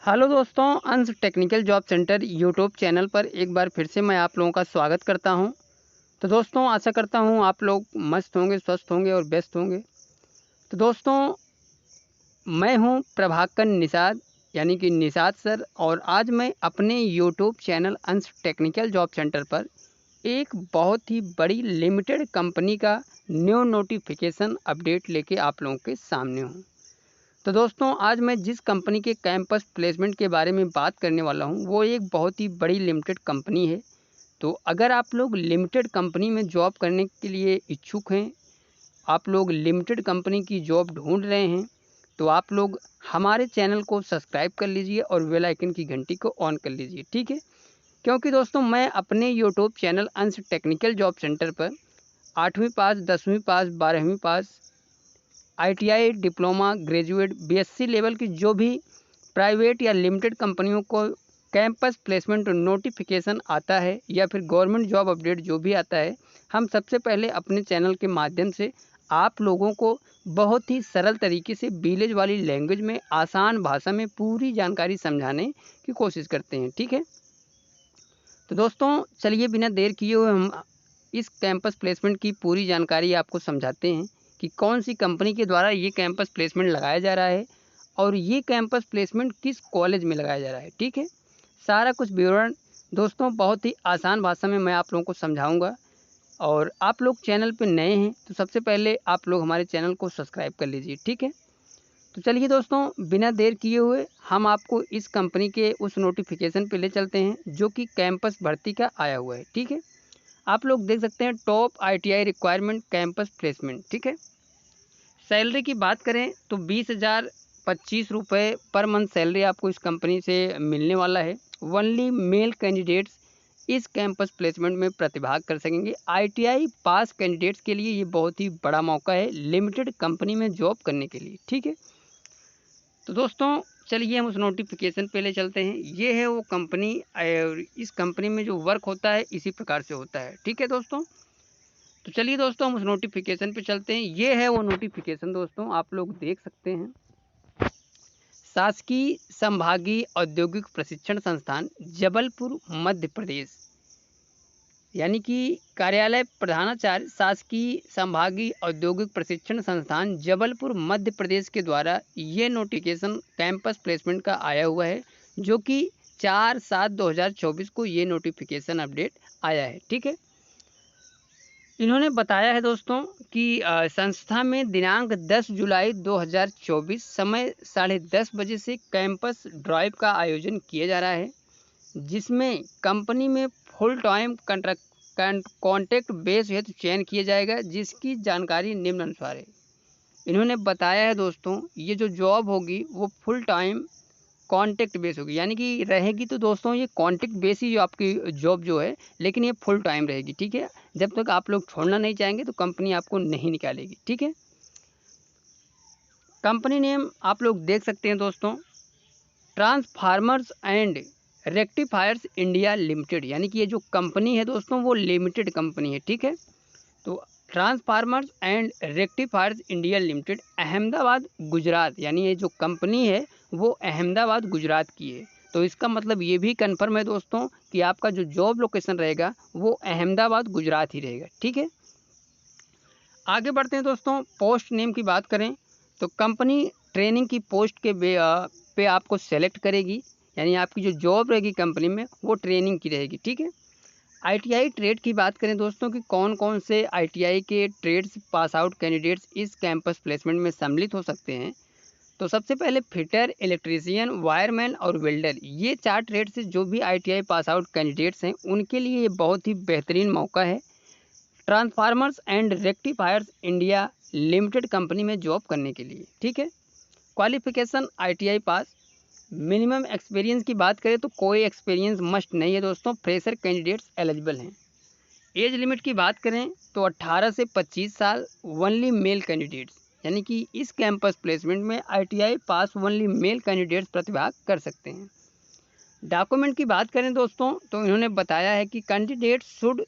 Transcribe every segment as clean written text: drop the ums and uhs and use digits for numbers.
Hello दोस्तों, अंश technical job centre YouTube channel पर एक बार फिर से मैं आप लोगों का स्वागत करता हूं। तो दोस्तों, आशा करता हूं आप लोग मस्त होंगे, स्वस्थ होंगे और व्यस्त होंगे। तो दोस्तों, मैं हूं प्रभाकर निषाद, यानी कि निषाद सर, और आज मैं अपने YouTube channel Ansh technical job center पर एक बहुत ही बड़ी लिमिटेड कंपनी का न्यू नोटिफिकेशन अपडेट लेके आप लोगों के सामने हूँ। तो दोस्तों, आज मैं जिस कंपनी के कैंपस प्लेसमेंट के बारे में बात करने वाला हूं वो एक बहुत ही बड़ी लिमिटेड कंपनी है। तो अगर आप लोग लिमिटेड कंपनी में जॉब करने के लिए इच्छुक हैं, आप लोग लिमिटेड कंपनी की जॉब ढूंढ रहे हैं, तो आप लोग हमारे चैनल को सब्सक्राइब कर लीजिए और बेल आइकन की घंटी को ऑन कर लीजिए, ठीक है। क्योंकि दोस्तों, मैं अपने YouTube channel Ansh technical job center पर 8वीं पास, 10वीं पास, 12वीं pass, ITI, diploma, graduate, BSc level की जो भी प्राइवेट या लिमिटेड कंपनियों को कैंपस प्लेसमेंट नोटिफिकेशन आता है या फिर गवर्नमेंट जॉब अपडेट जो भी आता है, हम सबसे पहले अपने चैनल के माध्यम से आप लोगों को बहुत ही सरल तरीके से विलेज वाली लैंग्वेज में आसान भाषा में पूरी जानकारी समझाने की कोशिश करते हैं, ठीक है। तो दोस्तों, चलिए बिना देर किए हुए हम इस कैंपस प्लेसमेंट की पूरी जानकारी आपको समझाते हैं कि कौन सी कंपनी के द्वारा ये कैंपस प्लेसमेंट लगाया जा रहा है और ये कैंपस प्लेसमेंट किस कॉलेज में लगाया जा रहा है, ठीक है। सारा कुछ विवरण दोस्तों बहुत ही आसान भाषा में मैं आप लोगों को समझाऊंगा। और आप लोग चैनल पर नए हैं तो सबसे पहले आप लोग हमारे चैनल को सब्सक्राइब कर लीजिए, ठीक है। तो चलिए दोस्तों, बिना देर किए हुए हम आपको इस कंपनी के उस नोटिफिकेशन पे ले चलते हैं जो कि कैंपस भर्ती का आया हुआ है, ठीक है। आप लोग देख सकते हैं top ITI requirement campus placement, ठीक है। सैलरी की बात करें तो 20,025 रुपये पर मंथ सैलरी आपको इस कंपनी से मिलने वाला है। ओनली मेल कैंडिडेट्स इस कैंपस प्लेसमेंट में प्रतिभाग कर सकेंगे। आईटीआई पास कैंडिडेट्स के लिए ये बहुत ही बड़ा मौका है लिमिटेड कंपनी में जॉब करने के लिए, ठीक है। तो दोस्तों, चलिए हम उस नोटिफिकेशन पे ले चलते हैं। ये है वो कंपनी और इस कंपनी में जो वर्क होता है इसी प्रकार से होता है, ठीक है दोस्तों। तो चलिए दोस्तों, हम उस नोटिफिकेशन पे चलते हैं। ये है वो नोटिफिकेशन दोस्तों, आप लोग देख सकते हैं। शासकीय संभागीय औद्योगिक प्रशिक्षण संस्थान जबलपुर मध्य प्रदेश, यानी कि कार्यालय प्रधानाचार्य शासकीय संभागीय औद्योगिक प्रशिक्षण संस्थान जबलपुर मध्य प्रदेश के द्वारा ये नोटिफिकेशन कैंपस प्लेसमेंट का आया हुआ है, जो कि 4/7/2024 को ये नोटिफिकेशन अपडेट आया है, ठीक है। इन्होंने बताया है दोस्तों कि संस्था में दिनांक 10 जुलाई 2024 समय 10:30 बजे से कैंपस ड्राइव का आयोजन किया जा रहा है, जिसमें कंपनी में फुल टाइम कॉन्ट्रैक्ट बेस हेतु चयन किया जाएगा, जिसकी जानकारी निम्नानुसार है। इन्होंने बताया है दोस्तों, ये जो जॉब होगी वो फुल टाइम कॉन्ट्रैक्ट बेस होगी, यानी कि रहेगी तो दोस्तों ये कॉन्ट्रैक्ट बेस ही जो आपकी जॉब जो है, लेकिन ये फुल टाइम रहेगी, ठीक है। जब तक आप लोग छोड़ना नहीं चाहेंगे तो कंपनी आपको नहीं निकालेगी, ठीक है। कंपनी नेम आप लोग देख सकते हैं दोस्तों, transformers and rectifiers India limited, यानी कि ये जो कंपनी है दोस्तों वो लिमिटेड कंपनी है, ठीक है। तो transformers and rectifiers India limited Ahmedabad Gujarat, यानी ये जो कंपनी है वो अहमदाबाद गुजरात की है। तो इसका मतलब ये भी कन्फर्म है दोस्तों कि आपका जो जॉब लोकेशन रहेगा वो अहमदाबाद गुजरात ही रहेगा, ठीक है। आगे बढ़ते हैं दोस्तों। पोस्ट नेम की बात करें तो कंपनी ट्रेनिंग की पोस्ट के पे आपको सेलेक्ट करेगी, यानी आपकी जो जॉब रहेगी कंपनी में वो ट्रेनिंग की रहेगी, ठीक है। आईटीआई ट्रेड की बात करें दोस्तों कि कौन कौन से आईटीआई के ट्रेड्स पास आउट कैंडिडेट्स इस कैंपस प्लेसमेंट में सम्मिलित हो सकते हैं। तो सबसे पहले फिटर, इलेक्ट्रीशियन, वायरमैन और वेल्डर, ये 4 ट्रेड से जो भी आईटीआई पास आउट कैंडिडेट्स हैं उनके लिए ये बहुत ही बेहतरीन मौका है transformers and rectifiers India limited company में जॉब करने के लिए, ठीक है। Qualification ITI pass. Minimum experience की बात करें तो कोई एक्सपीरियंस मस्ट नहीं है दोस्तों, फ्रेशर कैंडिडेट्स एलिजिबल हैं। एज लिमिट की बात करें तो 18 से 25 साल, ओनली मेल कैंडिडेट्स, यानी कि इस कैंपस प्लेसमेंट में ITI pass only male candidates प्रतिभाग कर सकते हैं। डॉक्यूमेंट की बात करें दोस्तों तो इन्होंने बताया है कि candidate should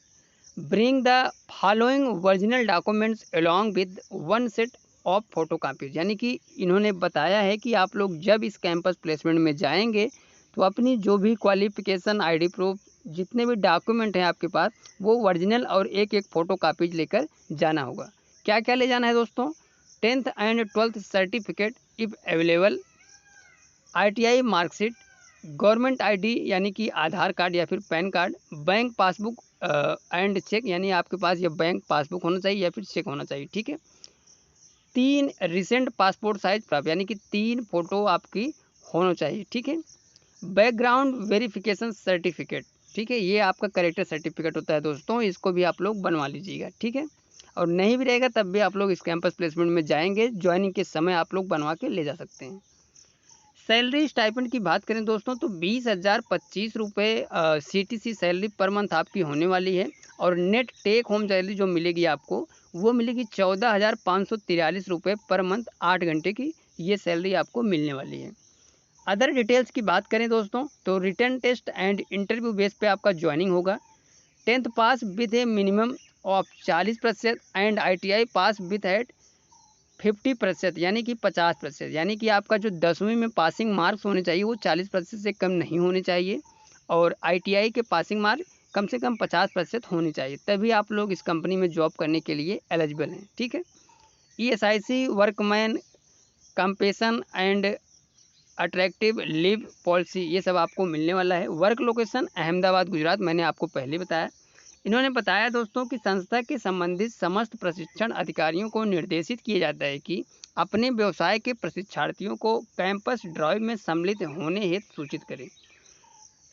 bring the following original documents along with 1 set of photo copies, यानी कि इन्होंने बताया है कि आप लोग जब इस कैंपस प्लेसमेंट में जाएंगे तो अपनी जो भी क्वालिफिकेशन, आईडी प्रूफ, जितने भी डॉक्यूमेंट हैं आपके पास, वो ओरिजिनल और एक एक फ़ोटो कापीज लेकर जाना होगा। क्या क्या ले जाना है दोस्तों? 10th and 12th certificate if available, ITI marksheet, government ID यानी कि आधार कार्ड या फिर PAN card, bank passbook and cheque, यानी आपके पास ये बैंक पासबुक होना चाहिए या फिर चेक होना चाहिए, ठीक है। 3 रिसेंट पासपोर्ट साइज प्राप्त, यानी कि 3 फोटो आपकी होना चाहिए, ठीक है। बैकग्राउंड वेरिफिकेशन सर्टिफिकेट, ठीक है, ये आपका करेक्टर सर्टिफिकेट होता है दोस्तों, इसको भी आप लोग बनवा लीजिएगा, ठीक है। और नहीं भी रहेगा तब भी आप लोग इस कैंपस प्लेसमेंट में जाएंगे, ज्वाइनिंग के समय आप लोग बनवा के ले जा सकते हैं। सैलरी स्टाइपेंड की बात करें दोस्तों तो 20,025 रुपये CTC सैलरी पर मंथ आपकी होने वाली है। और नेट टेक होम सैलरी जो मिलेगी आपको, वो मिलेगी 14,543 रुपये पर मंथ, 8 घंटे की ये सैलरी आपको मिलने वाली है। अदर डिटेल्स की बात करें दोस्तों तो written test and interview base पे आपका ज्वाइनिंग होगा। 10th pass with a minimum of 40% and ITI pass with at 50%, यानी कि 50%, यानी कि आपका जो 10वीं में पासिंग मार्क्स होने चाहिए वो 40% से कम नहीं होने चाहिए, और ITI के पासिंग मार्क कम से कम 50% होने चाहिए, तभी आप लोग इस कंपनी में जॉब करने के लिए एलिजिबल हैं, ठीक है। ESIC workman compassion and attractive leave policy, ये सब आपको मिलने वाला है। वर्क लोकेशन अहमदाबाद गुजरात, मैंने आपको पहले बताया। इन्होंने बताया दोस्तों कि संस्था के संबंधित समस्त प्रशिक्षण अधिकारियों को निर्देशित किया जाता है कि अपने व्यवसाय के प्रशिक्षार्थियों को कैंपस ड्राइव में सम्मिलित होने हेतु सूचित करें।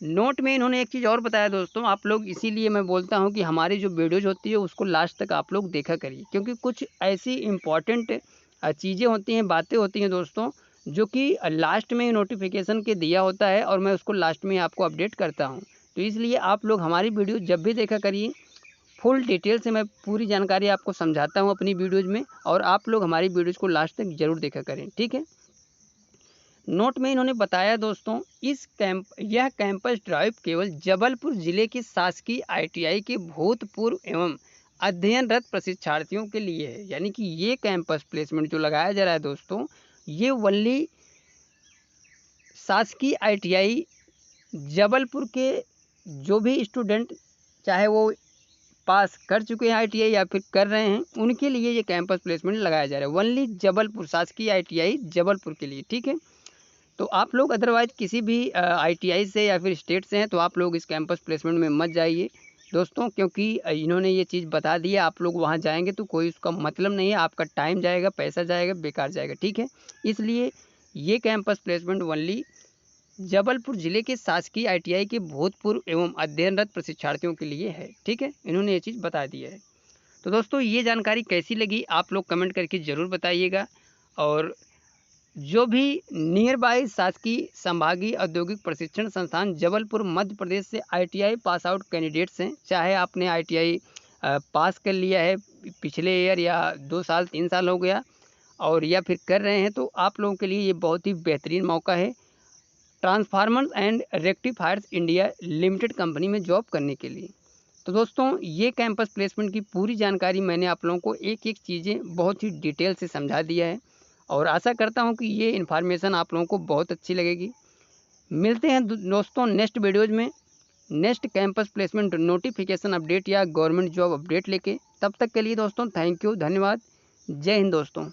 नोट में इन्होंने एक चीज़ और बताया दोस्तों, आप लोग, इसीलिए मैं बोलता हूं कि हमारी जो वीडियोज होती है उसको लास्ट तक आप लोग देखा करिए, क्योंकि कुछ ऐसी इम्पॉर्टेंट चीज़ें होती हैं, बातें होती हैं दोस्तों, जो कि लास्ट में नोटिफिकेशन के दिया होता है और मैं उसको लास्ट में आपको अपडेट करता हूं। तो इसलिए आप लोग हमारी वीडियो जब भी देखा करिए, फुल डिटेल से मैं पूरी जानकारी आपको समझाता हूं अपनी वीडियोज़ में, और आप लोग हमारी वीडियोज़ को लास्ट तक ज़रूर देखा करें, ठीक है। नोट में इन्होंने बताया दोस्तों, यह कैंपस ड्राइव केवल जबलपुर जिले के शासकीय ITI के भूतपूर्व एवं अध्ययनरत प्रशिक्षार्थियों के लिए है, यानी कि ये कैंपस प्लेसमेंट जो लगाया जा रहा है दोस्तों, ये वनली शासकीय ITI जबलपुर के जो भी स्टूडेंट, चाहे वो पास कर चुके हैं ITI या फिर कर रहे हैं, उनके लिए ये कैंपस प्लेसमेंट लगाया जा रहा है, वनली जबलपुर, शासकीय ITI जबलपुर के लिए, ठीक है। तो आप लोग अदरवाइज किसी भी ITI से या फिर स्टेट से हैं तो आप लोग इस कैंपस प्लेसमेंट में मत जाइए दोस्तों, क्योंकि इन्होंने ये चीज़ बता दी है, आप लोग वहाँ जाएंगे तो कोई उसका मतलब नहीं है, आपका टाइम जाएगा, पैसा जाएगा, बेकार जाएगा, ठीक है। इसलिए ये कैंपस प्लेसमेंट वनली जबलपुर जिले के शासकीय ITI के भूतपूर्व एवं अध्ययनरत प्रशिक्षार्थियों के लिए है, ठीक है, इन्होंने ये चीज़ बता दी है। तो दोस्तों ये जानकारी कैसी लगी आप लोग कमेंट करके ज़रूर बताइएगा, और जो भी नियर बाय शासकीय संभागीय औद्योगिक प्रशिक्षण संस्थान जबलपुर मध्य प्रदेश से ITI पास आउट कैंडिडेट्स हैं, चाहे आपने ITI पास कर लिया है पिछले ईयर या 2 साल 3 साल हो गया और या फिर कर रहे हैं, तो आप लोगों के लिए ये बहुत ही बेहतरीन मौका है transformers and rectifiers India limited company में जॉब करने के लिए। तो दोस्तों ये कैंपस प्लेसमेंट की पूरी जानकारी मैंने आप लोगों को एक एक चीज़ें बहुत ही डिटेल से समझा दिया है, और आशा करता हूं कि ये इन्फॉर्मेशन आप लोगों को बहुत अच्छी लगेगी। मिलते हैं दोस्तों नेक्स्ट वीडियोज़ में, next campus placement notification update या गवर्नमेंट जॉब अपडेट लेके। तब तक के लिए दोस्तों थैंक यू, धन्यवाद, जय हिंद दोस्तों।